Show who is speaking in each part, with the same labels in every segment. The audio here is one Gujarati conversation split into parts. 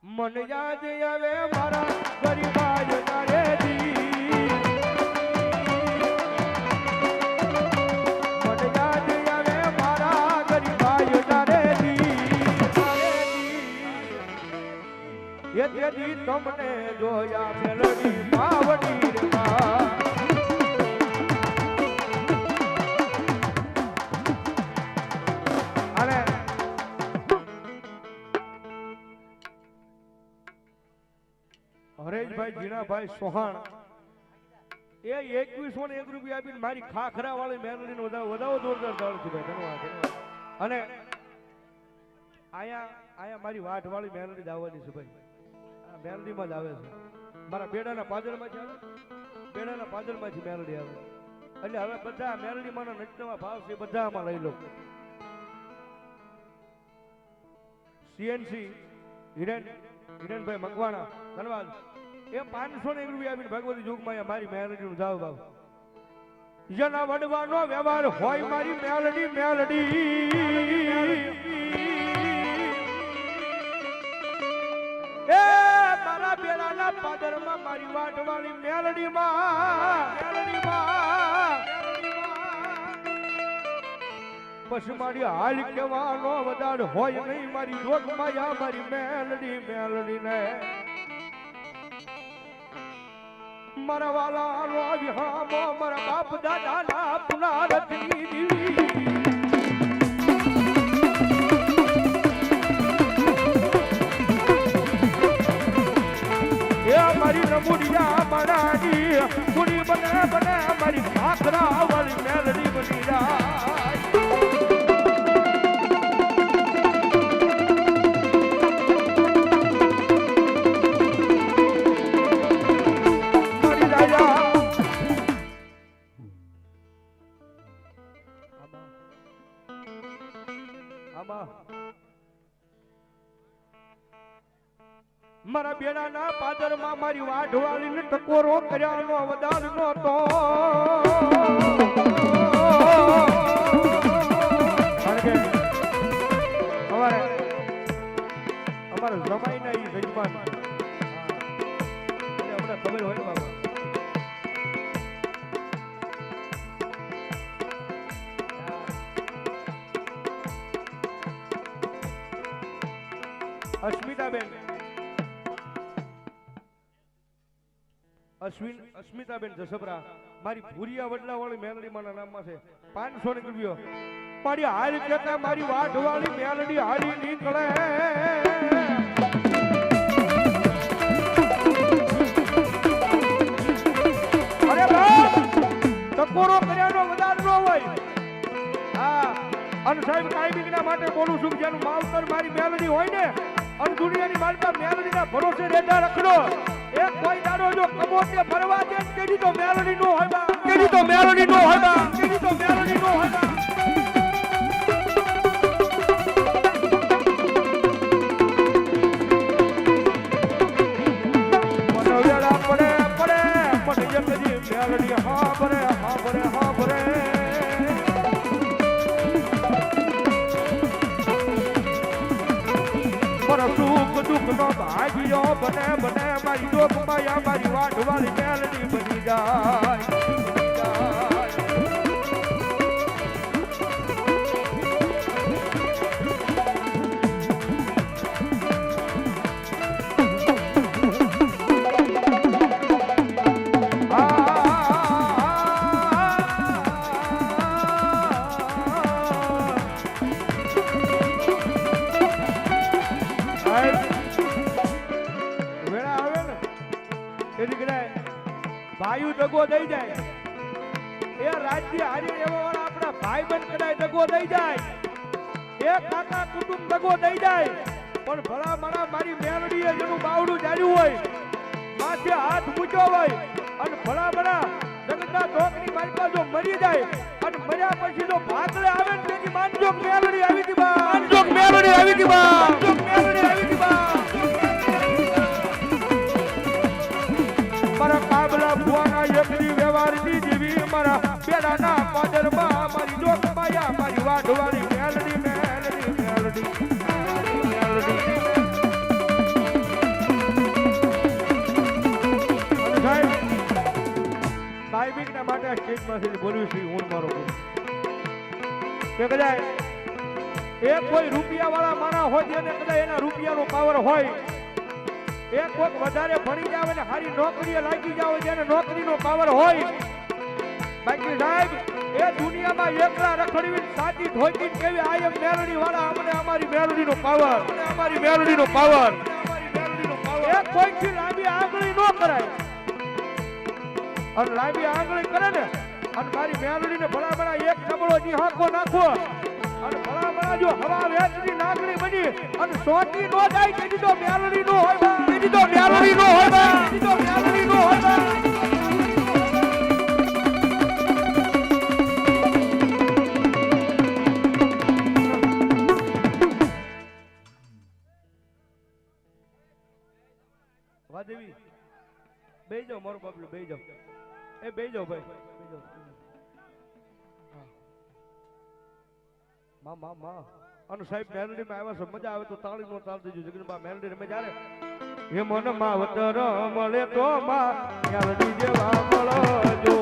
Speaker 1: મન યાદ આવે મારા ગરીબાય તારે દી મન યાદ આવે મારા ગરીબાય તારે દી યદી તમને જોયા મેલડી પાવડી રે મા અને હરેશભાઈ જીણાભાઈ સોહાણ એ 2101 રૂપિયા આપીને મારી ખાખરા વાળી મેલડી નો વધાવો જોરદાર ચાલુ છે ભાઈ. ધન્યવાદ. અને આયા મારી વાટ વાળી મેલડી દાવાની છે ભાઈ. આ મેલડી માં જ આવે છે. મારા બેડાના પાદરમાંથી આવે, બેડાના પાદરમાંથી મેલડી આવે. એટલે હવે બધા મેલડી માના નચનવા ભાવ છે બધા આમાં લઈ લો. સીએનસી હિરેનભાઈ મકવાણા ધન્યવાદ. એ 501 રૂપિયા આપીને ભગવતી જોગમાં મારી મેલડી નું જાવ ભાવ. જેના વડવાનો વ્યવહાર હોય મારી મેલડી મેલડી એ મારા બેડાના પાદરમાં મારી વાટવાળી મેલડીમાં પછી મારી હાલ કેવાનો વધાર હોય નહીં મારી જોગમાં મારી મેલડી ને મારા વાલા નો વિહામો મારા બાપ દાદા ના પુનારથની દીવી એ મારી રમુડિયા બનાડી પુરી બને મારી ખાખરા વાળી મેલડી બની જાય. મારા બેડાના પાદરમાં મારી વાઢવાળીને ટકોરો કર્યાનો વધાર નહોતો. અમારા જમાઈના ઈ જજમાન હમણાં ખબર હોય ને બાબા. અસ્મિતાબેન જસપરા મારી ભૂરિયા વડલા વાળી મેલડી માના નામમાં છે 500 રૂપિયો. મારી હાલ કેતા મારી વાઢ વાળી મેલડી હાલી નીકળે. અરે બાપ ટકોરો કર્યાનો વધાર ન હોય. હા અને સાહેબ કાયમિકના માટે બોલું છું જેનું માવતર મારી મેલડી હોય ને અને દુનિયાની માલકા મેલડીના ભરોસે રેડા રખડો. એક કોઈ દાડો જો કમોતે ફરવા દે કેડી તો મેલડી નો હોય બા, કેડી તો મેલડી નો હોય બા, કેડી તો મેલડી નો હોય બા. મનવેડા પડે જગજી મેલડી હા ભરે સુખ દુઃખ નો ભાગ્યો બને મારી ડોકમાં મારી વાઢવાળી મેલડી બની જાય. ભાઈ દગો દઈ જાય એ રાજ્ય હારી એવા વાળા આપણા ભાઈ બંધ કદાય દગો દઈ જાય, એ કાકા કુટુંબ દગો દઈ જાય, પણ ભલા મારા મારી મેલડીએ જેનું બાવડું જાળ્યું હોય માથે હાથ મૂક્યો હોય અને ભલા મારા જગતના ધોકની માલિકા જો મરી જાય અને મર્યા પછી જો ભાગલે આવે ને તેની માનજો મેલડી આવી દી બા, માનજો મેલડી આવી દી બા, માનજો મેલડી આવી દી બા. મારા કાબલા ભુવાના એકલી વ્યવહારની જીવી મારા બેડાના પાદરમાં મારી જોગમાયા મારી વાઢવાળી મેલડી મેલડી મેલડી મેલડી દિલમાંથી બોલ્યું છે હું મારો ગુરુ કે કદાચ એક કોઈ રૂપિયા વાળા માણસ હોય જેને કદાચ એના રૂપિયાનો પાવર હોય એક કોઈક વધારે ભણી જાવ અને સારી નોકરીએ લાગી જાવ જેને નોકરીનો પાવર હોય બાકી સાહેબ એ દુનિયામાં એકલા રખડવી સાચી ધોકી કેવી આયમ મેલડી વાળા અમને અમારી મેલડીનો પાવર અમારી મેલડીનો પાવર એક કોઈથી લાંબી આંગળી ન કરાય અને લાંબી આંગળી કરે ને અને મારી મેલડીને ભલા એક નબળો નિહાકો નાખો અને ભલા જો હવા વેચની નાગણી બની અને સોટી નો જાય તેથી તો મેલડી નો હોય તેથી તો મેલડી નો હોય તેથી તો મેલડી નો હોય વાદેવી બેહી જાઓ મારો બાબલો બેહી જાઓ એ બેહી જાઓ ભાઈ બેહી જાઓ માં માં માં અને સાહેબ મેલડી માં આવ્યા છે મજા આવે તો તાળી નો તાળ દેજો જગનબા મેલડી રમે જ્યારે હે મન માવતર મળે તો માં મેલડી જેવા મળજો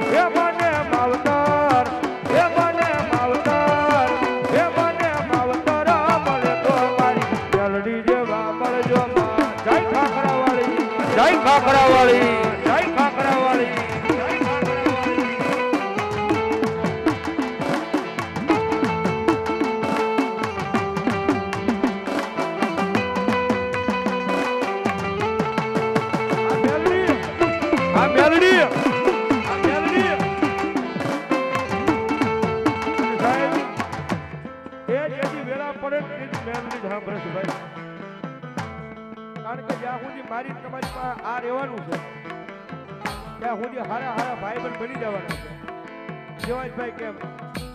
Speaker 1: હે મને માવતર હે મને માવતર હે મને માવતર મળે તો મારી મેલડી જેવા મળજો માં જય ખાખરાવાળી જય ખાખરાવાળી જય ખાખરાવાળી કારણ કે જ્યાં સુધી મારી તમારી પાસે આ રહેવાનું છે ત્યાં સુધી હારા હારા ભાઈ બંધ બની જવાના છે જેવાજભાઈ કેમ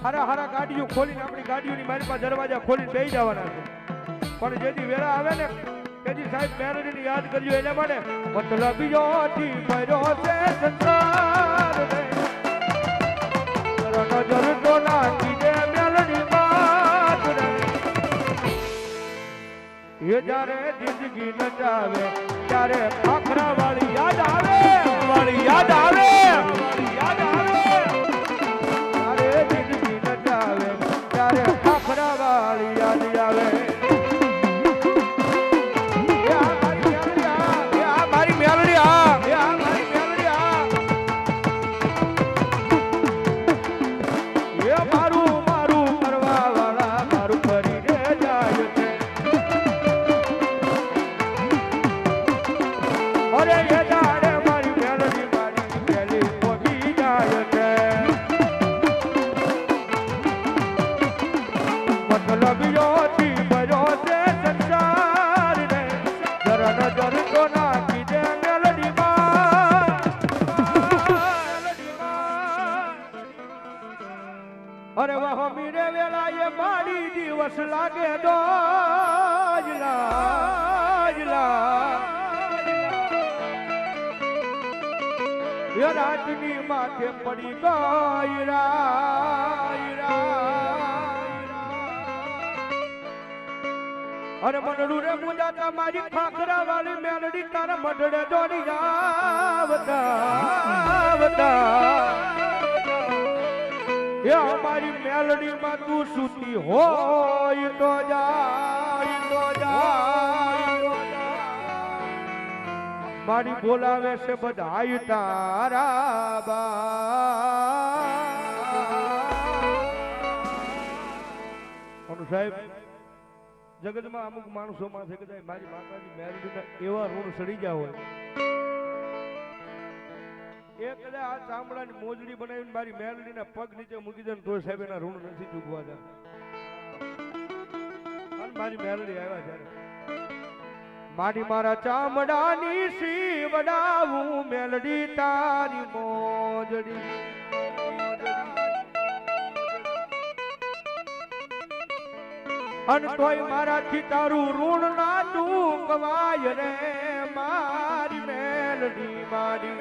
Speaker 1: હારા હારા ગાડીઓ ખોલીને આપણી ગાડીઓની મારી પાસે દરવાજા ખોલીને બેસી જવાના છે પણ જેથી વેળા આવે ને તેથી સાહેબ મેલડીને યાદ કરજો એના માટે મતલબીઓથી ભર્યો છે સંસાર નજર તો નાખી દે મેલડી બાત રે એ જ્યારે જિંદગી નચાવે ત્યારે ખાખરા વાળી યાદ આવે વાળી યાદ આવે યાદ આવે ત્યારે જિંદગી નચાવે ત્યારે ખાખરા વાળી યાદ આવે અરે વાહ મીરે વેળાએ મારી દિવસ લાગે એ રાતની માથે પડી ગઈ અરે મનડું રે મુંજાતા મારી ખાખરા વાળી મેલડી તારા મઢડે દોડી આવતા એ અમારી મેલડી માં તું સૂતી હોય તો મારી બોલાવે છે બધાય તારા બા સાહેબ જગતમાં અમુક માણસો માં છે કે મારી માતાજી મેલડીને એવા ઋણ સડી ગયા હોય એક કદાચ આ ચામડાની મોજડી બનાવીને મારી મેલડીના પગ નીચે મૂકી દે તો સાહેબ એના ઋણ નથી ચૂકવા દે મારી મેલડી આવ્યા ત્યારે મારી મારા ચામડાની સીવડાવું મેલડી તારી મોજડી અન તોય મારાથી તારું ઋણ ના ચૂકવાય રે મારી મેલડી મારી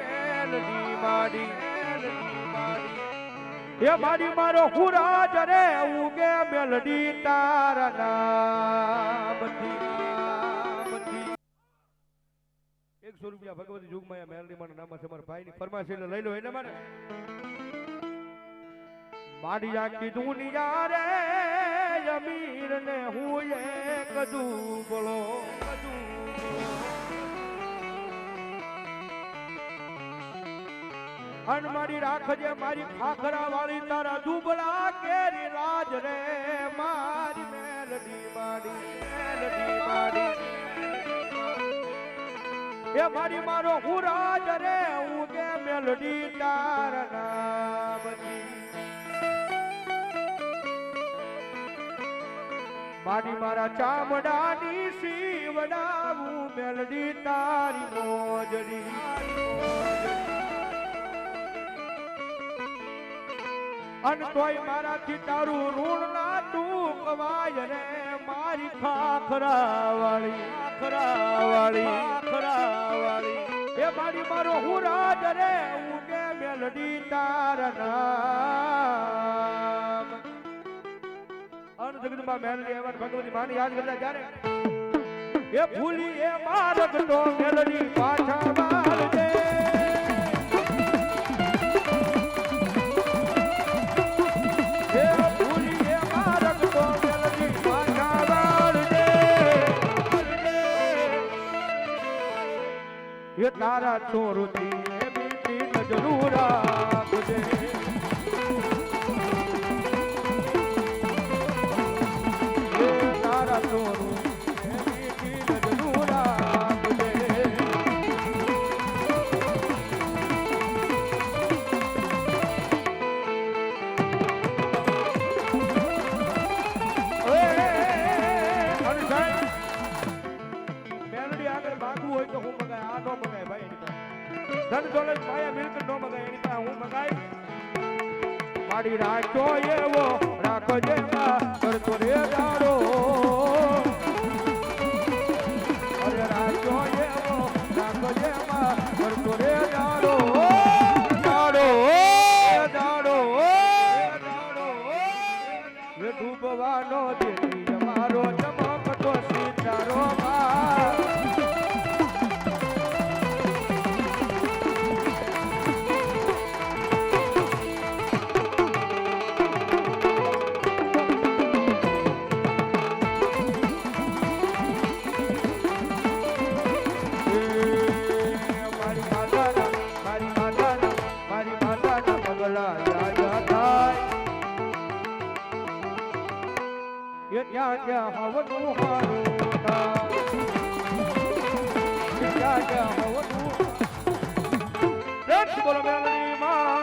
Speaker 1: એ મારી મારો હુરાજ રે ઉગે મેલડી તારા નામથી રૂપિયા ભગવતી યુગમાં મેલડી માના નામ છે મારા ભાઈની ફરમાશ એટલે લઈ લો એને મારે મારી આખી દુનિયા રે અમીર ને હું એક દુબળો અન મારી રાખજે મારી ખાખરા વાળી તારા દુબળા કેરી રાજ રે મારી મેલડી મારી એ મારી મારો હું રાજ રે હું કે મેલડી તારા નામની મારી મારા ચામડાની શિવડાવું મેલડી તારી મોજડી અન તોય મારાથી તારું ઋણ ના ચૂકવાય રે મારી ખાખરા વાળી એ મારી મારો હું રાજ રે હું કે મેલડી તારા નામ અન જગદંબા મેલડી એવન ભગવતી માને યાદ કરતા જ્યારે એ ભૂલી એ માર્ગ તો મેલડી પાછા વાળજે ये तारा छोरुती बीती नजरू રાખજે ये तारा छोरुती बीती नजरू રાખજે મેલડી આગળ ભાગવું હોય તો હું મગાય આ નો મગાય ભાઈ એની પાસે ધન દોલત માયા મિલકત નો મગાય એની પાસે હું મગાય મારી રાખો એવો રાખજે માં કરતો રે દાડો અરે રાખો એવો રાખજે માં કરતો રે દાડો દાડો દાડો દાડો એ ડૂબવાનો દેવી અમારો ચમકતો સિતારો ત્યાં હવનું હારું